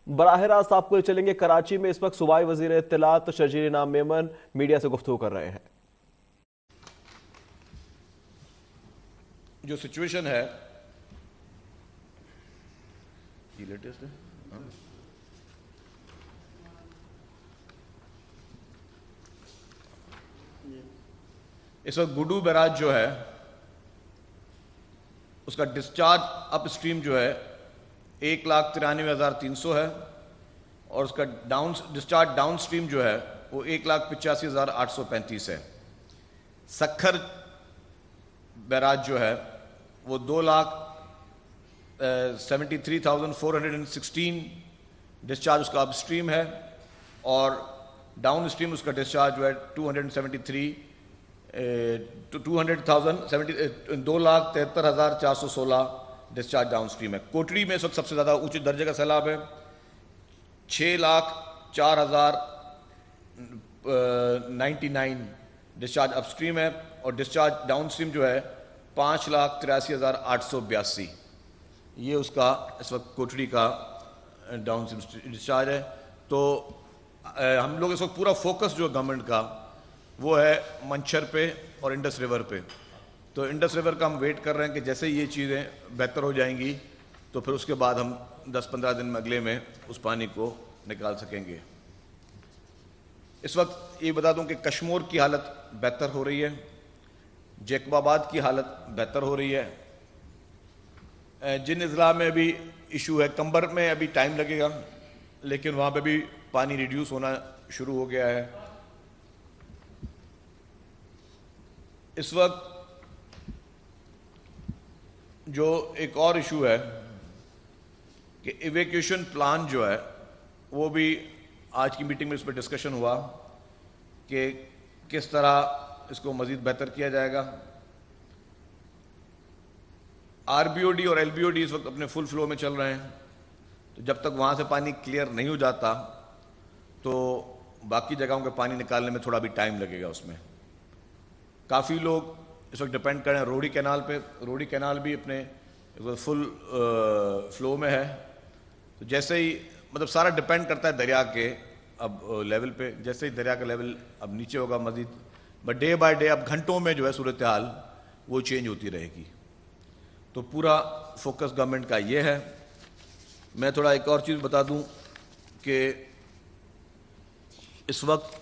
براہ راست آپ کو چلیں گے کراچی میں اس وقت صوبائی وزیر اطلاعات شرجیل انعام میمن میڈیا سے گفتگو کر رہے ہیں. جو سچویشن ہے یہ لیٹسٹ ہے. اس وقت گڈو بیراج جو ہے اس کا ڈسچارج اپ اسٹریم جو ہے 1,93,300 ہے اور اس کا ڈسچارج ڈاؤن اسٹریم جو ہے وہ 1,85,835 ہے. سکھر بیراج جو ہے وہ 2,73,416 ڈسچارج اس کا اپ اسٹریم ہے اور ڈاؤن اسٹریم اس کا ڈسچارج جو ہے 2,73,416 ڈسچارج ڈاؤن اسٹریم ہے. کوٹڑی میں اس وقت سب سے زیادہ اونچے درجے کا سیلاب ہے. 6,04,099 ڈسچارج اپ اسٹریم ہے اور ڈسچارج ڈاؤن اسٹریم جو ہے 5,83,882. یہ اس کا اس وقت کوٹڑی کا ڈاؤن اسٹریم ڈسچارج ہے. تو ہم لوگ اس وقت پورا فوکس جو گورنمنٹ کا وہ ہے منچھر پہ اور انڈس ریور پہ. تو انڈس ریور کا ہم ویٹ کر رہے ہیں کہ جیسے یہ چیزیں بہتر ہو جائیں گی تو پھر اس کے بعد ہم 10-15 دن میں اگلے میں اس پانی کو نکال سکیں گے. اس وقت یہ بتا دوں کہ کشمور کی حالت بہتر ہو رہی ہے, جیکب آباد کی حالت بہتر ہو رہی ہے. جن اضلاع میں ابھی ایشو ہے, کمبر میں ابھی ٹائم لگے گا لیکن وہاں پہ بھی پانی ریڈیوس ہونا شروع ہو گیا ہے. اس وقت جو ایک اور ایشو ہے کہ ایویکیوشن پلان جو ہے وہ بھی آج کی میٹنگ میں اس پہ ڈسکشن ہوا کہ کس طرح اس کو مزید بہتر کیا جائے گا. آر بی او ڈی اور ایل بی او ڈی اس وقت اپنے فل فلو میں چل رہے ہیں, تو جب تک وہاں سے پانی کلیئر نہیں ہو جاتا تو باقی جگہوں کے پانی نکالنے میں تھوڑا بھی ٹائم لگے گا. اس میں کافی لوگ اس وقت ڈپینڈ کر رہے ہیں روڑی کینال پہ. روڑی کینال بھی اپنے فل فلو میں ہے. تو جیسے ہی مطلب سارا ڈپینڈ کرتا ہے دریا کے اب لیول پہ, جیسے ہی دریا کا لیول اب نیچے ہوگا مزید, بٹ ڈے بائی ڈے اب گھنٹوں میں جو ہے صورتحال وہ چینج ہوتی رہے گی. تو پورا فوکس گورنمنٹ کا یہ ہے. میں تھوڑا ایک اور چیز بتا دوں کہ اس وقت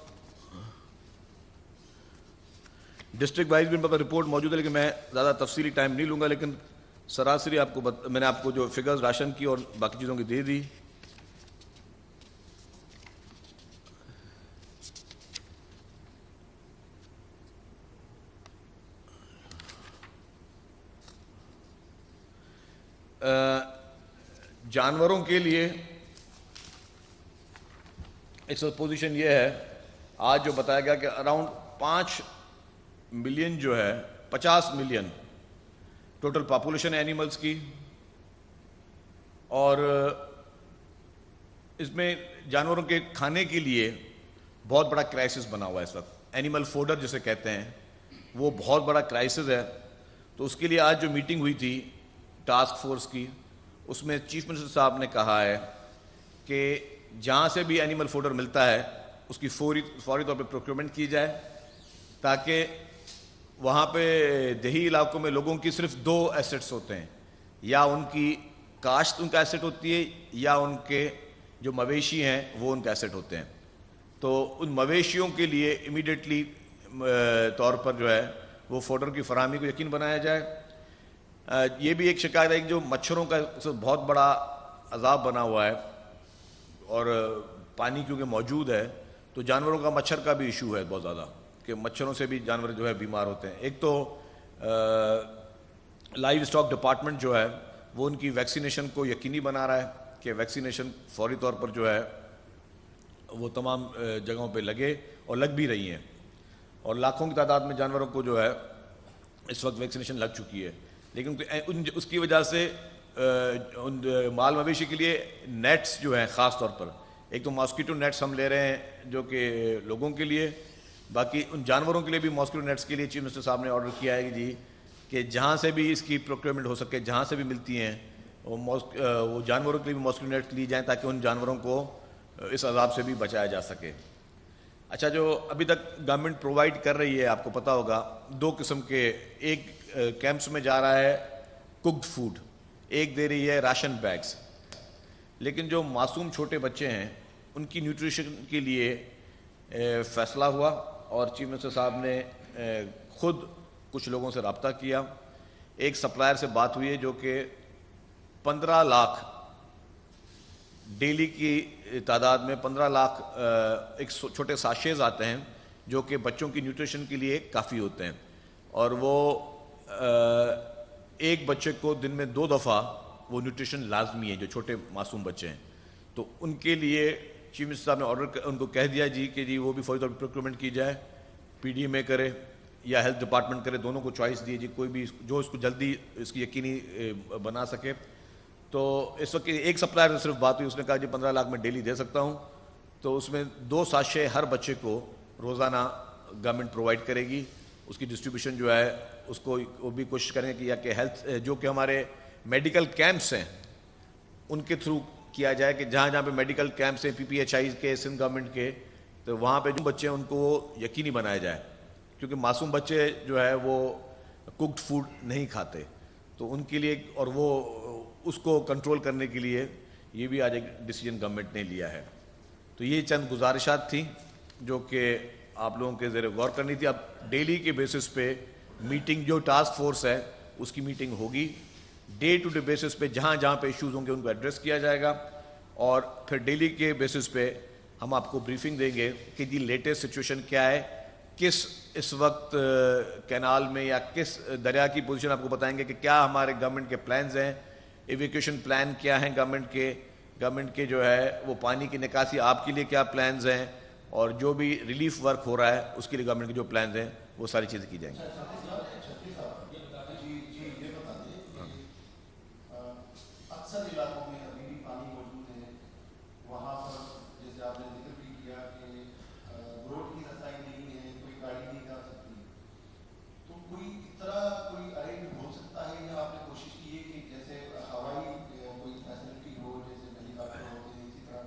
ڈسٹرکٹ وائز بھی ان پر رپورٹ موجود ہے لیکن میں زیادہ تفصیلی ٹائم نہیں لوں گا, لیکن سراسری آپ کو میں نے آپ کو جو فگرز راشن کی اور باقی چیزوں کی دے دی. جانوروں کے لیے اس وقت پوزیشن یہ ہے, آج جو بتایا گیا کہ اراؤنڈ 5 ملین جو ہے 50 ملین ٹوٹل پاپولیشن ہے اینیملز کی, اور اس میں جانوروں کے کھانے کے لیے بہت بڑا کرائسس بنا ہوا ہے اس وقت. اینیمل فوڈر جسے کہتے ہیں وہ بہت بڑا کرائسس ہے. تو اس کے لیے آج جو میٹنگ ہوئی تھی ٹاسک فورس کی, اس میں چیف منسٹر صاحب نے کہا ہے کہ جہاں سے بھی اینیمل فوڈر ملتا ہے اس کی فوری طور پہ پروکیورمنٹ کی جائے, تاکہ وہاں پہ دیہی علاقوں میں لوگوں کی صرف 2 ایسٹس ہوتے ہیں, یا ان کی کاشت ان کا ایسٹ ہوتی ہے یا ان کے جو مویشی ہیں وہ ان کا ایسٹ ہوتے ہیں. تو ان مویشیوں کے لیے امیڈیٹلی طور پر جو ہے وہ فوڈر کی فراہمی کو یقین بنایا جائے. یہ بھی ایک شکایت ہے کہ جو مچھروں کا بہت بڑا عذاب بنا ہوا ہے اور پانی کیونکہ موجود ہے تو جانوروں کا مچھر کا بھی ایشو ہے بہت زیادہ, کہ مچھروں سے بھی جانور جو ہے بیمار ہوتے ہیں. ایک تو لائیو اسٹاک ڈپارٹمنٹ جو ہے وہ ان کی ویکسینیشن کو یقینی بنا رہا ہے کہ ویکسینیشن فوری طور پر جو ہے وہ تمام جگہوں پہ لگے, اور لگ بھی رہی ہیں, اور لاکھوں کی تعداد میں جانوروں کو جو ہے اس وقت ویکسینیشن لگ چکی ہے. لیکن اس کی وجہ سے مال مویشی کے لیے نیٹس جو ہیں خاص طور پر, ایک تو ماسکیٹو نیٹس ہم لے رہے ہیں جو کہ لوگوں کے لیے, باقی ان جانوروں کے لیے بھی ماسکیٹو نیٹس کے لیے چیف منسٹر صاحب نے آرڈر کیا ہے جی کہ جہاں سے بھی اس کی پروکیورمنٹ ہو سکے, جہاں سے بھی ملتی ہیں وہ جانوروں کے لیے بھی ماسکیٹو نیٹس لی جائیں تاکہ ان جانوروں کو اس عذاب سے بھی بچایا جا سکے. اچھا, جو ابھی تک گورنمنٹ پرووائڈ کر رہی ہے, آپ کو پتہ ہوگا, دو قسم کے, ایک کیمپس میں جا رہا ہے کوکڈ فوڈ, ایک دے رہی ہے راشن بیگس. لیکن جو معصوم چھوٹے بچے ہیں ان کی نیوٹریشن کے لیے فیصلہ ہوا اور چیف منسٹر صاحب نے خود کچھ لوگوں سے رابطہ کیا. ایک سپلائر سے بات ہوئی ہے جو کہ 15 لاکھ ڈیلی کی تعداد میں 15 لاکھ ایک چھوٹے ساشیز آتے ہیں جو کہ بچوں کی نیوٹریشن کے لیے کافی ہوتے ہیں, اور وہ ایک بچے کو دن میں 2 دفعہ وہ نیوٹریشن لازمی ہے جو چھوٹے معصوم بچے ہیں. تو ان کے لیے چیف منسٹر صاحب نے آرڈر ان کو کہہ دیا جی کہ جی وہ بھی فوری طور پر پروکیورمنٹ کی جائے, پی ڈی ایم اے کرے یا ہیلتھ ڈپارٹمنٹ کرے, دونوں کو چوائس دی جی, کوئی بھی جو اس کو جلدی اس کی یقینی بنا سکے. تو اس وقت ایک سپلائر سے صرف بات ہوئی, اس نے کہا جی 15 لاکھ میں ڈیلی دے سکتا ہوں. تو اس میں 2 ساشے ہر بچے کو روزانہ گورنمنٹ پرووائڈ کرے گی. اس کی ڈسٹریبیوشن جو ہے اس کو وہ بھی کوشش کریں کہ یا کہ ہیلتھ جو کہ ہمارے میڈیکل کیمپس ہیں ان کے تھرو کیا جائے, کہ جہاں جہاں پہ میڈیکل کیمپس ہیں PPHI کے, سندھ گورنمنٹ کے, تو وہاں پہ جو بچے ہیں ان کو یقینی بنایا جائے, کیونکہ معصوم بچے جو ہے وہ کوکڈ فوڈ نہیں کھاتے. تو ان کے لیے, اور وہ اس کو کنٹرول کرنے کے لیے یہ بھی آج ایک ڈیسیجن گورنمنٹ نے لیا ہے. تو یہ چند گزارشات تھیں جو کہ آپ لوگوں کے زیر غور کرنی تھی. اب ڈیلی کے بیسس پہ میٹنگ, جو ٹاسک فورس ہے اس کی میٹنگ ہوگی, ڈے ٹو ڈے بیسس پہ جہاں جہاں پہ ایشوز ہوں گے ان کو ایڈریس کیا جائے گا, اور پھر ڈیلی کے بیسس پہ ہم آپ کو بریفنگ دیں گے کہ جی لیٹسٹ سچویشن کیا ہے, کس اس وقت کینال میں یا کس دریا کی پوزیشن آپ کو بتائیں گے کہ کیا ہمارے گورنمنٹ کے پلانز ہیں, ایویکیوشن پلان کیا ہیں گورنمنٹ کے جو ہے وہ پانی کی نکاسی آپ کے لیے کیا پلانز ہیں, اور جو بھی ریلیف ورک ہو رہا ہے اس کے لیے گورنمنٹ کے جو پلانز ہیں وہ ساری چیزیں کی جائیں گی. اکثر علاقوں میں ابھی بھی پانی موجود ہے, وہاں پر جیسے آپ نے ذکر بھی کیا کہ روڈ کی رسائی نہیں ہے, کوئی گاڑی نہیں جا سکتی, تو کوئی اس طرح کوئی ارینج ہو سکتا ہے یا آپ نے کوشش کی ہے کہ جیسے ہوائی کوئی فیسلٹی ہو, جیسے ہیلی کاپٹر ہوتے ہیں اسی طرح,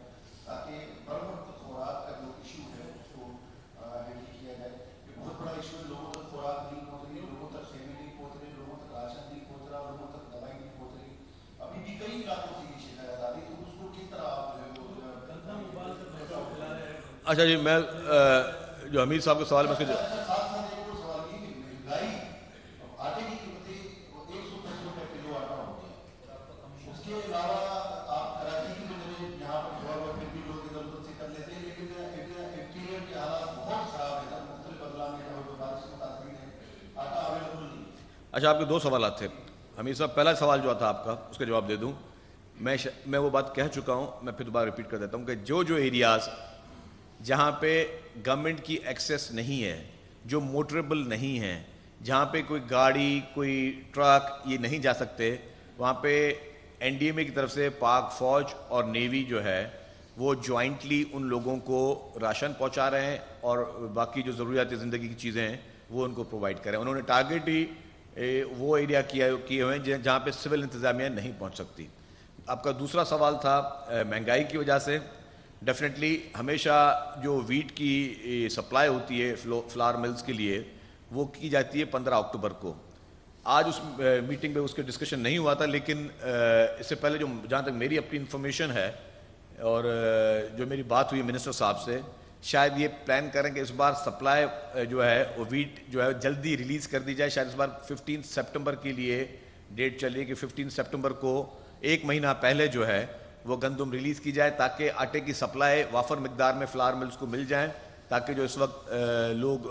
تاکہ بڑھ خوراک کا جو ایشو ہے اس کو ہینڈل کیا جائے. یہ بہت بڑا ایشو ہے, لوگوں تک خوراک نہیں پہنچ رہی, لوگوں تک خیمے نہیں پہنچ رہے, لوگوں تک راشن نہیں پہنچ رہا, لوگوں تک دوائی نہیں پہنچ رہی. ابھی بھی کئی علاقوں سے یہ شکایت آ رہی, تو اس کو کس طرح آپ اچھا جی, میں جو حمید صاحب کا سوال میں اس کے ساتھ ساتھ ایک اور سوال یہ کہ مہنگائی, آٹے کی قیمتیں 110 روپے کلو آٹا ہو گیا, اس کے علاوہ آپ کراچی کی جو یہاں پر تھوڑا پھر بھی لوگ ادھر ادھر سے کر لیتے ہیں, لیکن انٹیریئر کے حالات بہت خراب ہیں, مختلف اضلاع میں بارش متاثرین ہے, آٹا اویلیبل نہیں. اچھا, آپ کے 2 سوالات تھے حمید صاحب. پہلا سوال جو تھا آپ کا اس کا جواب دے دوں, میں وہ بات کہہ چکا ہوں, میں پھر دوبارہ ریپیٹ کر دیتا ہوں کہ جو ایریاز جہاں پہ گورنمنٹ کی ایکسیس نہیں ہے, جو موٹریبل نہیں ہیں, جہاں پہ کوئی گاڑی کوئی ٹرک یہ نہیں جا سکتے, وہاں پہ NDMA کی طرف سے پاک فوج اور نیوی جو ہے وہ جوائنٹلی ان لوگوں کو راشن پہنچا رہے ہیں اور باقی جو ضروریات زندگی کی چیزیں ہیں وہ ان کو پرووائڈ کریں. انہوں نے ٹارگیٹ ہی وہ ایریا کیے ہوئے ہیں جہاں پہ سول انتظامیہ نہیں پہنچ سکتی. آپ کا دوسرا سوال تھا مہنگائی کی وجہ سے. ڈیفینیٹلی ہمیشہ جو ویٹ کی سپلائی ہوتی ہے فلار ملز کے لیے وہ کی جاتی ہے 15 اکتوبر کو. آج اس میٹنگ میں اس کے ڈسکشن نہیں ہوا تھا, لیکن اس سے پہلے جو جہاں تک میری اپنی انفارمیشن ہے اور جو میری بات ہوئی منسٹر صاحب سے, شاید یہ پلان کریں کہ اس بار سپلائی جو ہے وہ ویٹ جو ہے جلدی ریلیز کر دی جائے. شاید اس بار 15 سپٹمبر کے لیے ڈیٹ چلیے کہ 15 سپٹمبر کو ایک مہینہ پہلے جو ہے وہ گندم ریلیز کی جائے تاکہ آٹے کی سپلائی وافر مقدار میں فلار ملز کو مل جائیں, تاکہ جو اس وقت لوگ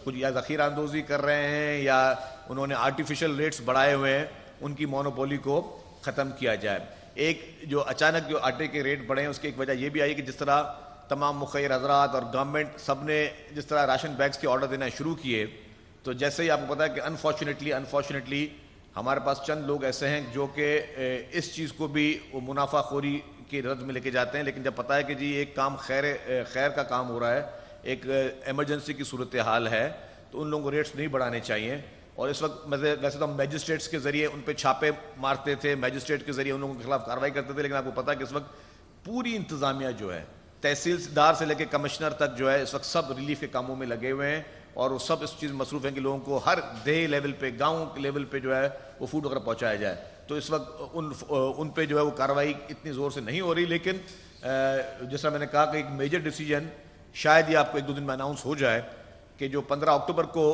کچھ یا ذخیرہ اندوزی کر رہے ہیں یا انہوں نے آرٹیفیشل ریٹس بڑھائے ہوئے ہیں ان کی مونوپولی کو ختم کیا جائے. ایک جو اچانک جو آٹے کے ریٹ بڑھے ہیں اس کی ایک وجہ یہ بھی آئی کہ جس طرح تمام مخیر حضرات اور گورنمنٹ سب نے جس طرح راشن بیگس کے آرڈر دینا شروع کیے, تو جیسے ہی آپ کو پتا ہے کہ انفارچونیٹلی ہمارے پاس چند لوگ ایسے ہیں جو کہ اس چیز کو بھی وہ منافع خوری کی رد میں لے کے جاتے ہیں, لیکن جب پتہ ہے کہ جی ایک کام خیر کا کام ہو رہا ہے, ایک ایمرجنسی کی صورتحال ہے, تو ان لوگوں کو ریٹس نہیں بڑھانے چاہیے. اور اس وقت ویسے تو ہم میجسٹریٹس کے ذریعے ان پہ چھاپے مارتے تھے, میجسٹریٹ کے ذریعے ان لوگوں کے خلاف کارروائی کرتے تھے, لیکن آپ کو پتا ہے کہ اس وقت پوری انتظامیہ جو ہے تحصیلدار سے لے کے کمشنر تک جو ہے اس وقت سب ریلیف کے کاموں میں لگے ہوئے ہیں, اور وہ سب اس چیز میں مصروف ہیں کہ لوگوں کو ہر دیہی لیول پہ, گاؤں کے لیول پہ جو ہے وہ فوڈ وغیرہ پہنچایا جائے. تو اس وقت ان پہ جو ہے وہ کارروائی اتنی زور سے نہیں ہو رہی, لیکن جس طرح میں نے کہا کہ ایک میجر ڈیسیجن شاید یہ آپ کو 1-2 دن میں اناؤنس ہو جائے کہ جو 15 اکتوبر کو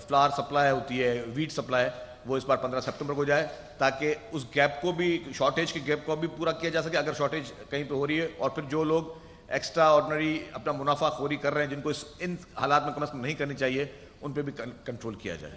فلاور سپلائی ہوتی ہے, ویٹ سپلائی, وہ اس بار 15 سپٹمبر کو جائے, تاکہ اس گیپ کو بھی, شارٹیج کے گیپ کو بھی پورا کیا جا سکے اگر شارٹیج کہیں پہ ہو رہی ہے. اور پھر جو لوگ ایکسٹرا آرڈنری اپنا منافع خوری کر رہے ہیں, جن کو ان حالات میں کم از کم نہیں کرنی چاہیے, ان پہ بھی کنٹرول کیا جائے.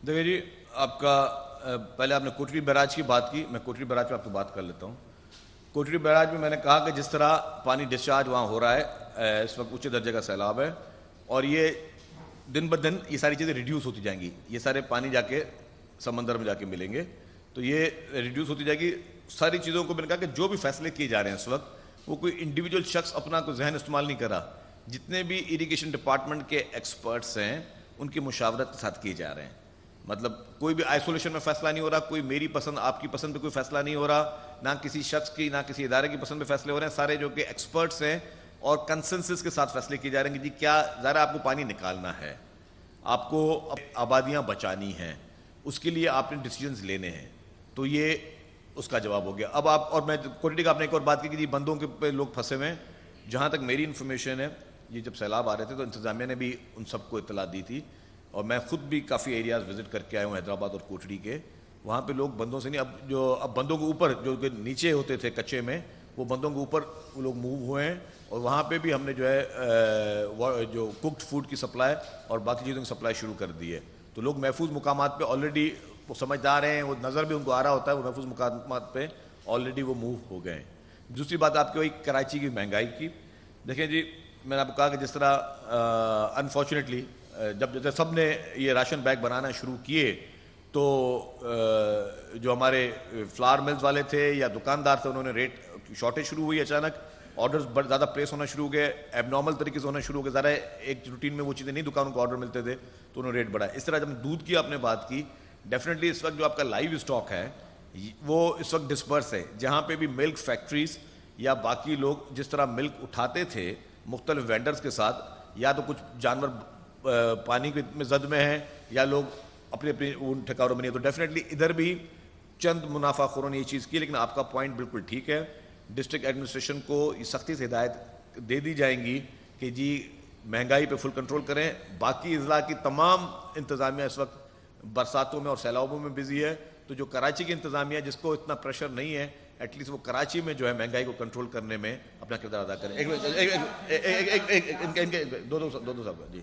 دیکھیے جی, آپ کا پہلے آپ نے کوٹری بیراج کی بات کی, میں کوٹری بیراج پہ آپ کو بات کر لیتا ہوں. کوٹری بیراج میں نے کہا کہ جس طرح پانی ڈسچارج وہاں ہو رہا ہے, اس وقت اونچے درجے کا سیلاب ہے, اور یہ دن بدن یہ ساری چیزیں ریڈیوس ہوتی جائیں گی. یہ سارے پانی جا کے سمندر میں جا کے ملیں گے, تو یہ ریڈیوس ہوتی جائے گی. ساری چیزوں کو میں نے کہا کہ جو بھی فیصلے کیے جا رہے ہیں اس وقت, وہ کوئی انڈیویجول شخص اپنا کوئی ذہن استعمال نہیں کر رہا. جتنے بھی اریگیشن ڈپارٹمنٹ کے ایکسپرٹس ہیں, ان کی مشاورت کے ساتھ کیے جا رہے ہیں. مطلب کوئی بھی آئسولیشن میں فیصلہ نہیں ہو رہا, کوئی میری پسند آپ کی پسند پہ کوئی فیصلہ نہیں ہو رہا, نہ کسی شخص کی نہ کسی ادارے کی پسند پہ فیصلے ہو رہے ہیں. سارے جو کہ ایکسپرٹس ہیں اور کنسنسس کے ساتھ فیصلے کیے جا رہے ہیں کہ جی کیا ذرا آپ کو پانی نکالنا ہے, آپ کو آبادیاں بچانی ہیں, اس کے لیے آپ نے ڈیسیجنز لینے ہیں. تو یہ اس کا جواب ہو گیا. اب آپ, اور میں کوٹری کا آپ نے ایک اور بات کی کہ جی بندوں کے پہ لوگ پھنسے ہوئے ہیں. جہاں تک میری انفارمیشن ہے, یہ جب سیلاب آ رہے تھے تو انتظامیہ نے بھی ان سب کو اطلاع دی تھی, اور میں خود بھی کافی ایریاز وزٹ کر کے آیا ہوں حیدرآباد اور کوٹری کے. وہاں پہ لوگ بندوں سے نہیں, اب بندوں کے اوپر جو کہ نیچے ہوتے تھے کچے میں, وہ بندوں کے اوپر وہ لوگ موو ہوئے ہیں, اور وہاں پہ بھی ہم نے جو ہے جو کوکڈ فوڈ کی سپلائی اور باقی چیزوں کی سپلائی شروع کر دی ہے. تو لوگ محفوظ مقامات پہ آلریڈی وہ سمجھدار ہیں, وہ نظر بھی ان کو آ رہا ہوتا ہے, وہ محفوظ مقامات پہ آلریڈی وہ موو ہو گئے ہیں. دوسری بات آپ کی وہی کراچی کی مہنگائی کی. دیکھیں جی, میں نے آپ کو کہا کہ جس طرح انفارچونیٹلی جب سب نے یہ راشن بیگ بنانا شروع کیے, تو جو ہمارے فلاور ملز والے تھے یا دکاندار تھے, انہوں نے ریٹ شارٹیج شروع ہوئی, اچانک آرڈرز بڑے زیادہ پلیس ہونا شروع ہو گئے, ایب نارمل طریقے سے ہونا شروع ہو گئے. ذرا ایک روٹین میں وہ چیزیں نہیں دکانوں کو آرڈر ملتے تھے, تو انہوں نے ریٹ بڑھایا. اس طرح جب دودھ کی آپ نے بات کی, ڈیفینیٹلی اس وقت جو آپ کا لائیو اسٹاک ہے وہ اس وقت ڈسپرس ہے. جہاں پہ بھی ملک فیکٹریز یا باقی لوگ جس طرح ملک اٹھاتے تھے مختلف وینڈرز کے ساتھ, یا تو کچھ جانور پانی میں زد میں ہیں یا لوگ اپنے ان ٹھکاوروں میں نہیں, تو ڈیفینیٹلی ادھر بھی چند منافع خوروں نے یہ چیز کی. لیکن آپ کا پوائنٹ بالکل ٹھیک ہے, ڈسٹرکٹ ایڈمنسٹریشن کو یہ سختی سے ہدایت دے دی جائیں گی کہ جی مہنگائی پہ فل کنٹرول کریں. باقی اضلاع کی تمام انتظامیہ اس وقت برساتوں میں اور سیلابوں میں بزی ہے, تو جو کراچی کی انتظامیہ جس کو اتنا پریشر نہیں ہے, ایٹ لیسٹ وہ کراچی میں جو ہے مہنگائی کو کنٹرول کرنے میں اپنا کردار ادا کریں. دو صاحب جی.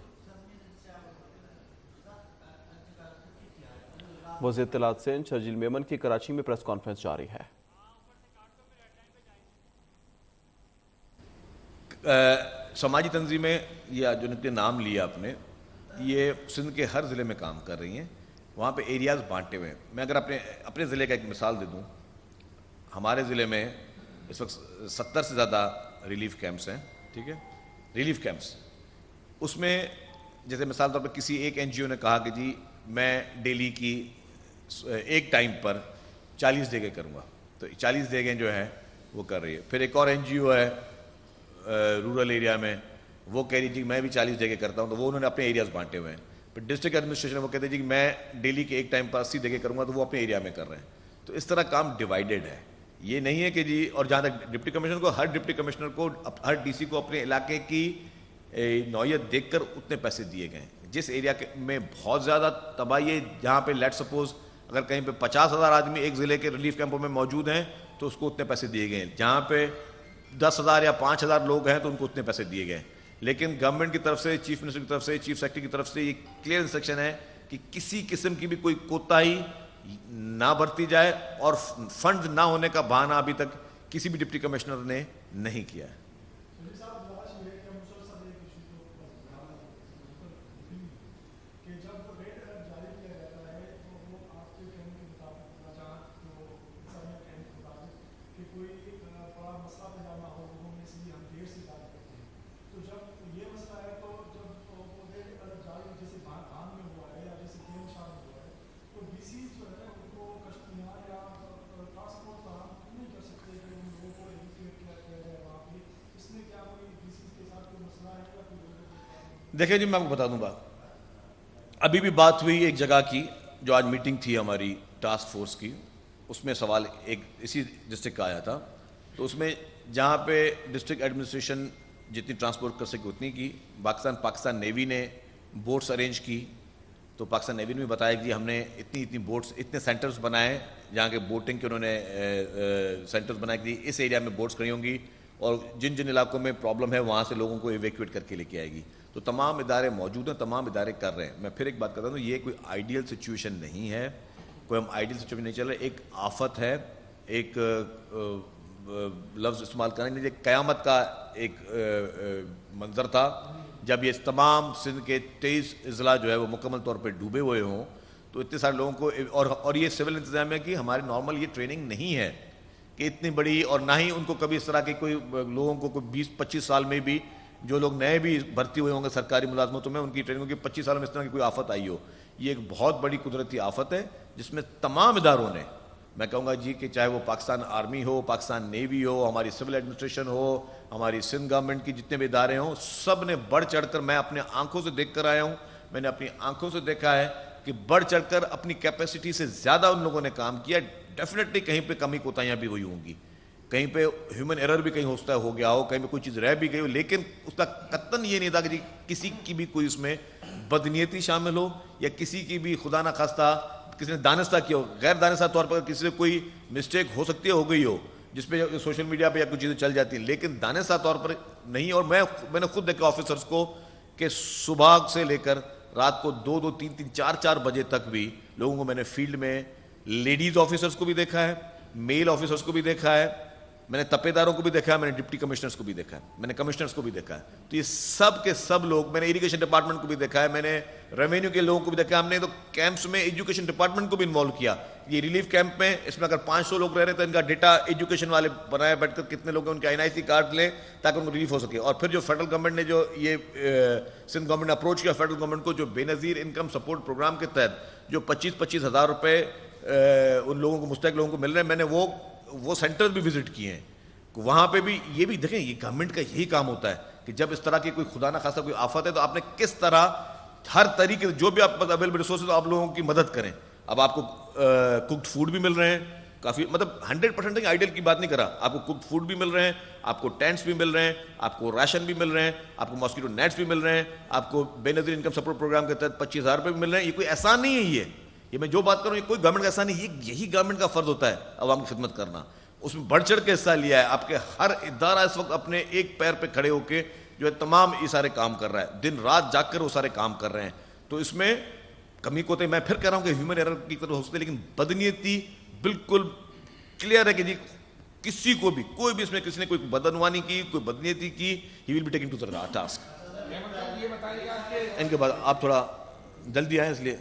وزیر اطلاعات سندھ شرجیل میمن کی کراچی میں پریس کانفرنس جاری ہے. سماجی تنظیمیں یا جو نے نام لیا آپ نے, یہ سندھ کے ہر ضلع میں کام کر رہی ہیں. وہاں پہ ایریاز بانٹے ہوئے ہیں. میں اگر اپنے ضلع کا ایک مثال دے دوں, ہمارے ضلع میں اس وقت 70 سے زیادہ ریلیف کیمپس ہیں. ٹھیک ہے, ریلیف کیمپس. اس میں جیسے مثال طور پر کسی ایک این جی او نے کہا کہ جی میں ڈیلی کی ایک ٹائم پر 40 جگہ کروں گا, تو 40 جگہیں جو ہیں وہ کر رہی ہے. پھر ایک اور NGO ہے رورل ایریا میں, وہ کہہ رہی تھی میں بھی 40 جگہ کرتا ہوں, تو وہ انہوں نے اپنے ایریاز بانٹے ہوئے ہیں. پھر ڈسٹرکٹ ایڈمنسٹریشن وہ کہتے ہیں کہ میں ڈیلی کے ایک ٹائم پر 80 جگہ کروں گا, تو وہ اپنے ایریا میں کر رہے ہیں. تو اس طرح کام ڈیوائیڈڈ ہے, یہ نہیں ہے کہ جی. اور جہاں تک ڈپٹی کمشنر کو, ہر ڈپٹی کمشنر کو, ہر DC کو اپنے علاقے کی نوعیت دیکھ کر اتنے پیسے دیے گئے ہیں. جس ایریا میں بہت زیادہ تباہی ہے, جہاں پہ لیٹ سپوز اگر کہیں پہ 50,000 آدمی ایک ضلع کے ریلیف کیمپوں میں موجود ہیں تو اس کو اتنے پیسے دیے گئے ہیں. جہاں پہ 10,000 یا 5,000 لوگ ہیں تو ان کو اتنے پیسے دیے گئے. لیکن گورنمنٹ کی طرف سے, چیف منسٹر کی طرف سے, چیف سیکرٹری کی طرف سے یہ کلیئر انسٹرکشن ہے کہ کسی قسم کی بھی کوئی کوتاہی نہ برتی جائے, اور فنڈ نہ ہونے کا بہانہ ابھی تک کسی بھی ڈپٹی کمشنر نے نہیں کیا ہے. دیکھیں جی, میں آپ کو بتا دوں بات. ابھی بھی بات ہوئی ایک جگہ کی, جو آج میٹنگ تھی ہماری ٹاسک فورس کی, اس میں سوال ایک اسی ڈسٹرکٹ کا آیا تھا. تو اس میں جہاں پہ ڈسٹرکٹ ایڈمنسٹریشن جتنی ٹرانسپورٹ کر سکے اتنی کی, پاکستان نیوی نے بوٹس ارینج کی. تو پاکستان نیوی نے بھی بتایا کہ ہم نے اتنی بوٹس, اتنے سینٹرز بنائے جہاں کے بوٹنگ کے انہوں نے سینٹرز بنائے کہ اس ایریا میں بوٹس کھڑی ہوں گی, اور جن جن علاقوں میں پرابلم ہے وہاں سے لوگوں کو ایویکویٹ کر کے لے کے آئے گی. تو تمام ادارے موجود ہیں, تمام ادارے کر رہے ہیں. میں پھر ایک بات کرتا ہوں, یہ کوئی آئیڈیل سچویشن نہیں ہے, کوئی ہم آئیڈیل سچویشن نہیں چل رہا. ایک آفت ہے, ایک لفظ استعمال کریں گے, قیامت کا ایک منظر تھا جب یہ تمام سندھ کے 23 اضلاع جو ہے وہ مکمل طور پہ ڈوبے ہوئے ہوں. تو اتنے سارے لوگوں کو, اور یہ سول انتظامیہ کی ہماری نارمل یہ ٹریننگ نہیں ہے کہ اتنی بڑی, اور نہ ہی ان کو کبھی اس طرح کے کوئی لوگوں کو کوئی 20-25 سال میں بھی, جو لوگ نئے بھی بھرتی ہوئے ہوں گے سرکاری ملازمتوں میں, ان کی ٹریننگ کی 25 سالوں میں اس طرح کی کوئی آفت آئی ہو. یہ ایک بہت بڑی قدرتی آفت ہے جس میں تمام اداروں نے, میں کہوں گا جی کہ چاہے وہ پاکستان آرمی ہو, پاکستان نیوی ہو, ہماری سول ایڈمنسٹریشن ہو, ہماری سندھ گورنمنٹ کی جتنے بھی ادارے ہوں, سب نے بڑھ چڑھ کر, میں اپنے آنکھوں سے دیکھ کر آیا ہوں, میں نے اپنی آنکھوں سے دیکھا ہے کہ بڑھ چڑھ کر اپنی کیپیسٹی سے زیادہ ان لوگوں نے کام کیا. ڈیفینیٹلی کہیں پہ کمی کوتاہیاں بھی ہوئی ہوں گی, کہیں پہ ہیومن ایرر بھی کہیں ہو گیا ہو, کہیں پہ کوئی چیز رہ بھی گئی ہو, لیکن اس کا قطعاً یہ نہیں تھا کہ کسی کی بھی کوئی اس میں بدنیتی شامل ہو, یا کسی کی بھی خدا نہ خواستہ کسی نے دانستہ کیا ہو. غیر دانستہ طور پر کسی سے کوئی مسٹیک ہو سکتی ہے, ہو گئی ہو, جس پہ سوشل میڈیا پہ یا کچھ چیزیں چل جاتی ہیں, لیکن دانستہ طور پر نہیں. اور میں نے خود دیکھا آفیسرز کو کہ صبح سے لے کر رات کو 2-2, 3-3, 4-4 بجے تک بھی لوگوں کو میں نے فیلڈ میں, لیڈیز آفیسرز کو بھی دیکھا ہے, میل آفیسرز کو بھی دیکھا ہے, میں نے تپے داروں کو بھی دیکھا ہے, میں نے ڈپٹی کمشنرز کو بھی دیکھا ہے, میں نے کمشنرز کو بھی دیکھا ہے. تو یہ سب کے سب لوگ, میں نے اریگیشن ڈپارٹمنٹ کو بھی دیکھا ہے, میں نے ریونیو کے لوگوں کو بھی دیکھا ہے. ہم نے تو کیمپس میں ایجوکیشن ڈپارٹمنٹ کو بھی انوالو کیا. یہ ریلیف کیمپ میں, اس میں اگر 500 لوگ رہ رہے تو ان کا ڈیٹا ایجوکیشن والے بنائے بیٹھ کر, کتنے لوگ ہیں ان کے NIC کارڈ لیں تاکہ ان کو ریلیف ہو سکے. اور پھر جو فیڈرل گورنمنٹ نے جو یہ سندھ گورنمنٹ نے اپروچ کیا فیڈرل گورنمنٹ کو, جو بے نظیر انکم سپورٹ پروگرام کے تحت جو 25-25 ہزار روپے ان لوگوں کو, مستحق لوگوں کو مل رہے ہیں, میں نے وہ سینٹر بھی وزٹ کیے ہیں. وہاں پہ بھی یہ بھی دیکھیں, یہ گورنمنٹ کا یہی کام ہوتا ہے کہ جب اس طرح کی کوئی خدا نہ خاصا کوئی آفت ہے تو آپ نے کس طرح ہر طریقے سے جو بھی آپ پاس اویلیبل ریسورسز آپ لوگوں کی مدد کریں. اب آپ کو کوکڈ فوڈ بھی مل رہے ہیں کافی, مطلب 100% آئیڈیل کی بات نہیں کرا, آپ کو کوکڈ فوڈ بھی مل رہے ہیں, آپ کو ٹینٹس بھی مل رہے ہیں, آپ کو راشن بھی مل رہے ہیں, آپ کو ماسکیٹو نیٹس بھی مل رہے ہیں, آپ کو بے نظیر انکم سپورٹ پروگرام کے تحت 25,000 روپے بھی مل رہے ہیں. یہ کوئی احسان نہیں ہے, یہ میں جو بات کروں یہ کوئی گورنمنٹ کا احسان نہیں, یہی گورنمنٹ کا فرض ہوتا ہے عوام کی خدمت کرنا. اس میں بڑھ چڑھ کے حصہ لیا ہے. آپ کے ہر ادارہ اس وقت اپنے ایک پیر پہ کھڑے ہو کے جو ہے تمام یہ سارے کام کر رہا ہے, دن رات جاگ کر وہ سارے کام کر رہے ہیں. تو اس میں کمی کوتے, میں پھر کہہ رہا ہوں کہ ہیومن ایرر کی طرف ہو سکتے, لیکن بدنیتی بالکل کلیئر ہے کہ جی کسی کو بھی, کوئی بھی اس میں کسی نے کوئی بدعنوانی کی, کوئی بدنیتی کی, he will be taking to the task. ان کے بعد آپ تھوڑا جلدی آئیں اس لیے,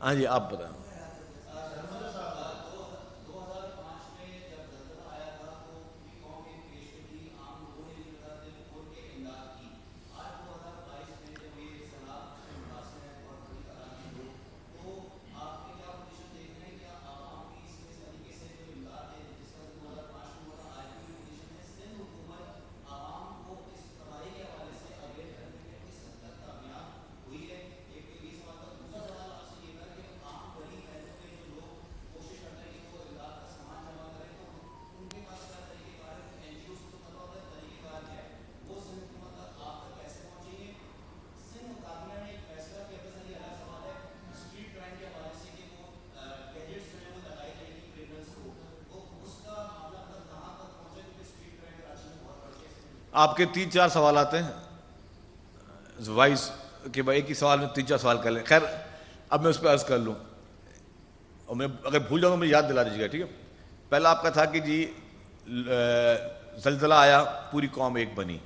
ہاں جی آپ بتائیں. آپ کے 3-4 سوال آتے ہیں وائس کہ بھائی ایک ہی سوال میں 3-4 سوال کر لیں. خیر اب میں اس پہ عرض کر لوں, اور میں اگر بھول جاؤں تو مجھے یاد دلا دیجیے گا, ٹھیک ہے. پہلا آپ کا تھا کہ جی زلزلہ آیا پوری قوم ایک بنی.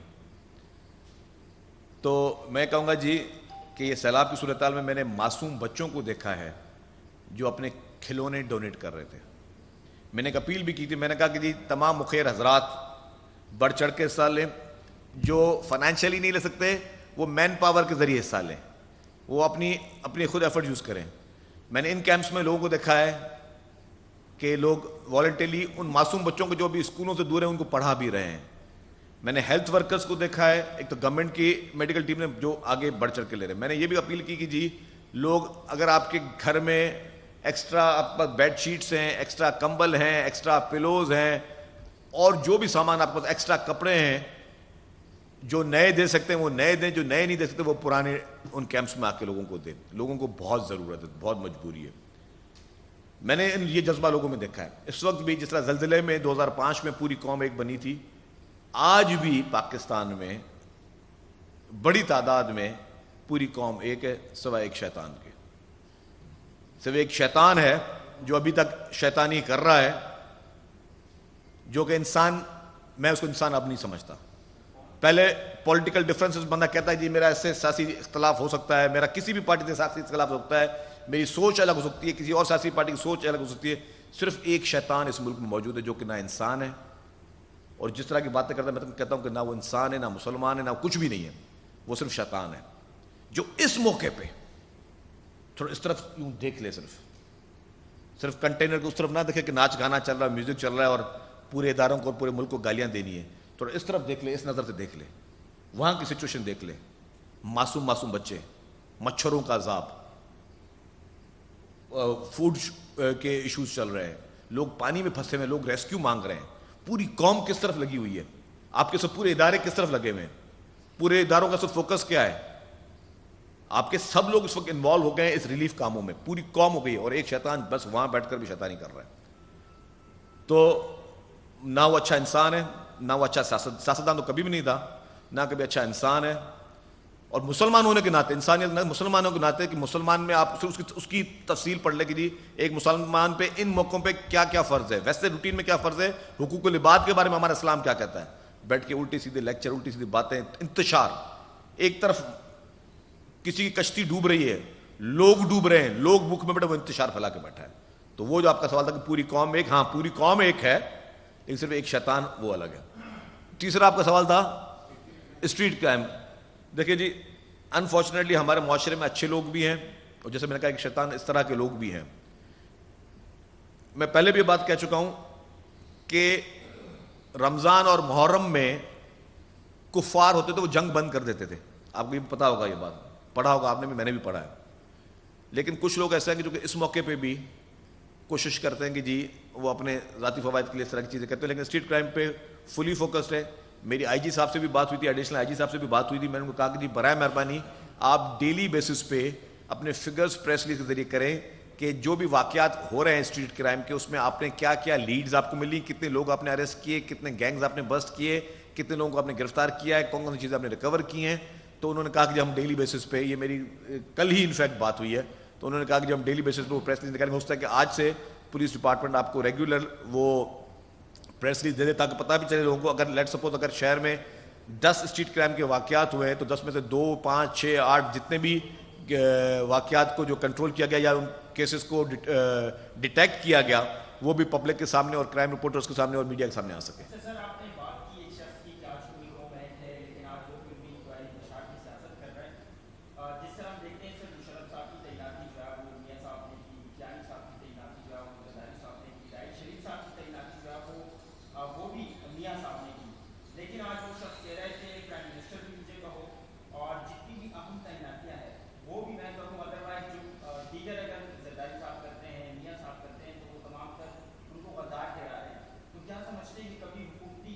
تو میں کہوں گا جی کہ یہ سیلاب کی صورتحال میں نے معصوم بچوں کو دیکھا ہے جو اپنے کھلونے ڈونیٹ کر رہے تھے. میں نے ایک اپیل بھی کی تھی, میں نے کہا کہ جی تمام مخیر حضرات بڑھ چڑھ کے حصہ لیں, جو فائنینشلی نہیں لے سکتے وہ مین پاور کے ذریعے حصہ لیں, وہ اپنی خود ایفرٹ یوز کریں. میں نے ان کیمپس میں لوگوں کو دیکھا ہے کہ لوگ والنٹیرلی ان معصوم بچوں کو جو بھی اسکولوں سے دور ہیں ان کو پڑھا بھی رہے ہیں. میں نے ہیلتھ ورکرز کو دیکھا ہے, ایک تو گورنمنٹ کی میڈیکل ٹیم نے جو آگے بڑھ چڑھ کے لے رہے ہیں. میں نے یہ بھی اپیل کی کہ جی لوگ اگر آپ کے گھر میں ایکسٹرا آپ کے پاس بیڈ شیٹس ہیں, ایکسٹرا کمبل ہیں, ایکسٹرا پلوز ہیں, اور جو بھی سامان آپ کے پاس ایکسٹرا کپڑے ہیں, جو نئے دے سکتے ہیں وہ نئے دیں, جو نئے نہیں دے سکتے وہ پرانے ان کیمپس میں آ کے لوگوں کو دیں. لوگوں کو بہت ضرورت ہے, بہت مجبوری ہے. میں نے یہ جذبہ لوگوں میں دیکھا ہے. اس وقت بھی جس طرح زلزلے میں 2005 میں پوری قوم ایک بنی تھی, آج بھی پاکستان میں بڑی تعداد میں پوری قوم ایک ہے, سوائے ایک شیطان کے. سوائے ایک شیطان ہے جو ابھی تک شیطانی کر رہا ہے, جو کہ انسان, میں اس کو انسان اب نہیں سمجھتا. پہلے پولیٹیکل ڈفرینسز بندہ کہتا ہے جی میرا اس سے سیاسی اختلاف ہو سکتا ہے, میرا کسی بھی پارٹی سے سیاسی اختلاف ہو سکتا ہے, میری سوچ الگ ہو سکتی ہے, کسی اور سیاسی پارٹی کی سوچ الگ ہو سکتی ہے. صرف ایک شیطان اس ملک میں موجود ہے جو کہ نہ انسان ہے, اور جس طرح کی باتیں کرتا ہے میں تو کہتا ہوں کہ نہ وہ انسان ہے, نہ مسلمان ہے, نہ کچھ بھی نہیں ہے, وہ صرف شیطان ہے. جو اس موقع پہ تھوڑا اس طرف یوں دیکھ لے, صرف کنٹینر کو اس طرف نہ دیکھے کہ ناچ گانا چل رہا ہے, میوزک چل رہا ہے اور پورے اداروں کو اور پورے ملک کو گالیاں دینی ہے. تھوڑا اس طرف دیکھ لے, اس نظر سے دیکھ لے, وہاں کی سچویشن دیکھ لے. معصوم بچے, مچھروں کا عذاب, فوڈ کے ایشوز چل رہے ہیں, لوگ پانی میں پھنسے ہوئے, لوگ ریسکیو مانگ رہے ہیں. پوری قوم کس طرف لگی ہوئی ہے, آپ کے سب پورے ادارے کس طرف لگے ہوئے ہیں, پورے اداروں کا سب فوکس کیا ہے, آپ کے سب لوگ اس وقت انوالو ہو گئے ہیں اس ریلیف کاموں میں, پوری قوم ہو گئی ہے, اور ایک شیطان بس وہاں بیٹھ کر بھی شیطانی کر رہا ہے. تو نہ وہ اچھا انسان ہے, نہ وہ اچھا سیاستدان تو کبھی بھی نہیں تھا, نہ کبھی اچھا انسان ہے. اور مسلمان ہونے کے ناطے, انسانیت مسلمانوں کے ناطے, کہ مسلمان میں آپ اس کی تفصیل پڑھ لے کہ جی ایک مسلمان پہ ان موقعوں پہ کیا کیا فرض ہے, ویسے روٹین میں کیا فرض ہے, حقوق العباد کے بارے میں ہمارا اسلام کیا کہتا ہے. بیٹھ کے الٹی سیدھے لیکچر, الٹی سیدھی باتیں, انتشار. ایک طرف کسی کی کشتی ڈوب رہی ہے, لوگ ڈوب رہے ہیں, لوگ بھوک میں بیٹھے, وہ انتشار پھیلا کے بیٹھا ہے. تو وہ جو آپ کا سوال تھا کہ پوری قوم ایک, ہاں پوری قوم ایک ہے, لیکن صرف ایک شیطان وہ الگ ہے. تیسرا آپ کا سوال تھا اسٹریٹ کرائم. دیکھیے جی انفارچونیٹلی ہمارے معاشرے میں اچھے لوگ بھی ہیں, اور جیسے میں نے کہا کہ شیطان اس طرح کے لوگ بھی ہیں. میں پہلے بھی یہ بات کہہ چکا ہوں کہ رمضان اور محرم میں کفار ہوتے تھے, وہ جنگ بند کر دیتے تھے. آپ کو یہ پتا ہوگا, یہ بات پڑھا ہوگا آپ نے بھی, میں نے بھی پڑھا ہے. لیکن کچھ لوگ ایسے ہیں کہ جو کہ اس موقع پہ بھی کوشش کرتے ہیں کہ جی وہ اپنے ذاتی فوائد کے لیے اس طرح کی چیزیں کرتے ہیں, لیکن اسٹریٹ کرائم پہ فلی فوکسڈ ہے. میری آئی جی صاحب سے بھی بات ہوئی تھی, ایڈیشنل آئی جی صاحب سے بھی بات ہوئی تھی. میں نے ان کو کہا کہ جی برائے مہربانی آپ ڈیلی بیسس پہ اپنے فگرز پریس ریلیز کے ذریعے کریں کہ جو بھی واقعات ہو رہے ہیں اسٹریٹ کرائم کے, اس میں آپ نے کیا کیا لیڈز آپ کو ملی, کتنے لوگ آپ نے اریسٹ کیے, کتنے گینگز آپ نے بسٹ کیے, کتنے لوگوں کو آپ نے گرفتار کیا ہے, کون کون سی چیزیں آپ نے ریکور کی ہیں. تو انہوں نے کہا کہ جب ہم ڈیلی بیسس پہ, یہ میری کل ہی انفیکٹ بات ہوئی ہے, تو انہوں نے کہا کہ جب ہم ڈیلی بیسس پہ وہ پریس ریلیز نکالیں گے. ہو سکتا ہے کہ آج سے پولیس ڈپارٹمنٹ آپ کو ریگولر وہ پریس ریلیز دے دے, تاکہ پتہ بھی چلے لوگوں کو. اگر لیٹ سپوز اگر شہر میں 10 اسٹریٹ کرائم کے واقعات ہوئے ہیں, تو 10 میں سے 2, 5, 6, 8 جتنے بھی واقعات کو جو کنٹرول کیا گیا یا ان کیسز کو ڈیٹیکٹ کیا گیا, وہ بھی پبلک کے سامنے اور کرائم رپورٹرز کے سامنے اور میڈیا کے سامنے آ سکے. سر آپ نے بات کی ایک شخص کی کہ آج پوری قوم ایک ہے, لیکن آج وہ پھر بھی انتشار کی سیاست کر رہے ہیں. جس طرح ہم دیکھتے ہیں سر مشرف صاحب کی تعیناتی جو ہے وہ میاں صاحب نے کی, جانی صاحب کی تعیناتی جو ہے وہ غزالی صاحب نے کی, راہیل شریف صاحب کی تعیناتی جو ہے وہ بھی میاں صاحب نے کی. لیکن آج وہ شخص کہہ رہے تھے پرائم منسٹر بھی مجھے کہو, اور جتنی بھی اہم تعیناتیاں ہیں وہ بھی میں کہوں, ادروائز جو دیگر اگر زرداری صاحب کرتے ہیں, میاں صاحب کرتے ہیں, تو وہ تمام تر ان کو غدار ٹھہرا رہے ہیں. تو کیا سمجھتے ہیں کہ کبھی حکومتی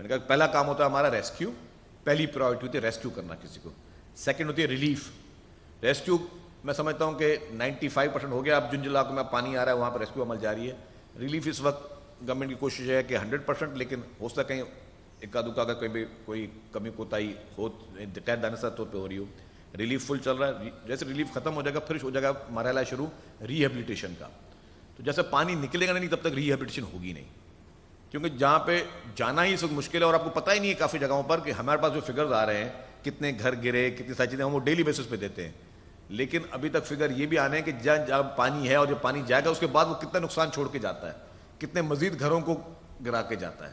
میں نے کہا پہلا کام ہوتا ہے ہمارا ریسکیو, پہلی پرائرٹی ہوتی ہے ریسکیو کرنا کسی کو. سیکنڈ ہوتی ہے ریلیف. ریسکیو میں سمجھتا ہوں کہ 95% ہو گیا. اب جن علاقوں میں پانی آ رہا ہے وہاں پہ ریسکیو عمل جاری ہے. ریلیف اس وقت گورنمنٹ کی کوشش ہے کہ 100%, لیکن ہو سکتا ہے کہیں اکا دکا کا کوئی کمی کوتاہی ہو, غیر دانستہ طور پہ ہو رہی ہو. ریلیف فل چل رہا ہے. جیسے ریلیف ختم ہو جائے گا پھر ہو جائے گا مرحلہ شروع ریہیبلیٹیشن کا. تو جیسے پانی نکلے گا نہیں تب تک ریہیبلیٹیشن ہوگی نہیں, کیونکہ جہاں پہ جانا ہی اس وقت مشکل ہے. اور آپ کو پتہ ہی نہیں ہے کافی جگہوں پر کہ ہمارے پاس جو فگرز آ رہے ہیں کتنے گھر گرے, کتنی ساری چیزیں ہم وہ ڈیلی بیسس پہ دیتے ہیں, لیکن ابھی تک فگر یہ بھی آنے ہیں کہ جہاں پانی ہے اور جو پانی جائے گا اس کے بعد وہ کتنا نقصان چھوڑ کے جاتا ہے, کتنے مزید گھروں کو گرا کے جاتا ہے.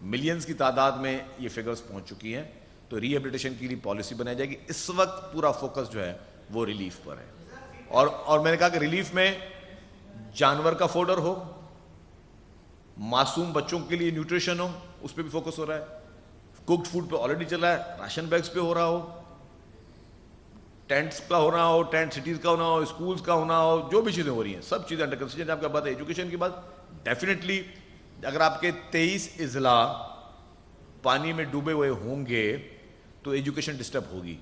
ملینز کی تعداد میں یہ فگرز پہنچ چکی ہیں. تو ریہیبلیٹیشن کی لیے پالیسی بنائی جائے گی. اس وقت پورا فوکس جو ہے وہ ریلیف پر ہے. اور میں نے کہا کہ ریلیف میں جانور کا فوڈر ہو, معصوم بچوں کے لیے نیوٹریشن ہو, اس پہ بھی فوکس ہو رہا ہے. کوکڈ فوڈ پہ آلریڈی چل رہا ہے, راشن بیگز پہ ہو رہا ہو, ٹینٹس کا ہونا ہو, ٹینٹ سٹیز کا ہونا ہو, اسکولز کا ہونا ہو, جو بھی چیزیں ہو رہی ہیں سب چیزیں انڈر کنسیڈریشن. آپ کا بات ہے ایجوکیشن کی بات, ڈیفینیٹلی اگر آپ کے 23 اضلاع پانی میں ڈوبے ہوئے ہوں گے تو ایجوکیشن ڈسٹرب ہوگی.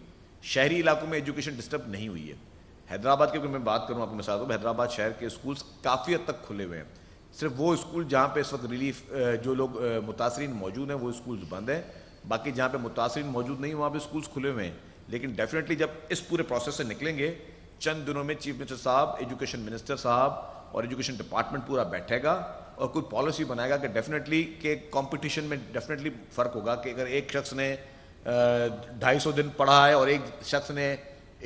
شہری علاقوں میں ایجوکیشن ڈسٹرب نہیں ہوئی ہے. حیدرآباد کے اگر میں بات کروں آپ کو مثال دوں, حیدرآباد شہر کے اسکولز کافی حد تک کھلے ہوئے ہیں. صرف وہ اسکول جہاں پہ اس وقت ریلیف جو لوگ متاثرین موجود ہیں وہ اسکولز بند ہیں. باقی جہاں پہ متاثرین موجود نہیں وہاں پہ اسکولز کھلے ہوئے ہیں. لیکن ڈیفینیٹلی جب اس پورے پروسیس سے نکلیں گے چند دنوں میں چیف منسٹر صاحب, ایجوکیشن منسٹر صاحب اور ایجوکیشن ڈپارٹمنٹ پورا بیٹھے گا اور کوئی پالیسی بنائے گا کہ ڈیفینیٹلی کہ کمپٹیشن میں ڈیفینیٹلی فرق ہوگا کہ اگر ایک شخص نے 250 دن پڑھا ہے اور ایک شخص نے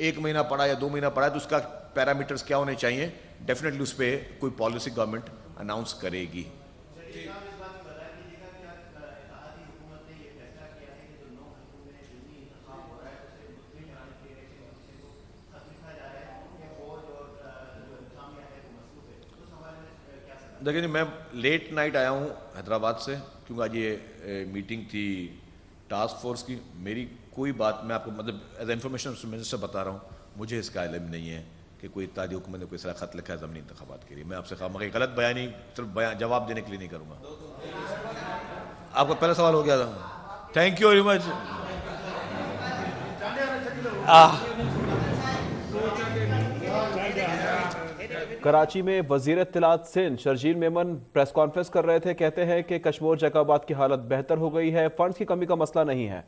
1 مہینہ پڑھا یا 2 مہینہ پڑھا ہے تو اس کا پیرامیٹرز کیا ہونے چاہیے. ڈیفینیٹلی اس پہ کوئی پالیسی گورنمنٹ اناؤنس کرے گی. دیکھیں میں لیٹ نائٹ آیا ہوں حیدرآباد سے, کیونکہ آج یہ میٹنگ تھی ٹاسک فورس کی. میری کوئی بات میں آپ کو مطلب ایز اے انفارمیشن منسٹر بتا رہا ہوں, مجھے اس کا علم نہیں ہے کہ کوئی اتحادی حکومت نے کوئی ایسا خط لکھا ہے ضمنی انتخابات کے لیے. میں آپ سے مگر غلط بیانی صرف جواب دینے کے لیے نہیں کروں گا. آپ کا پہلا سوال ہو گیا تھا. Thank you very much. Karachi میں وزیر اطلاعات سندھ شرجیل میمن پریس کانفرنس کر رہے تھے. کہتے ہیں کہ کشمور جیکاباد کی حالت بہتر ہو گئی ہے, فنڈز کی کمی کا مسئلہ نہیں ہے.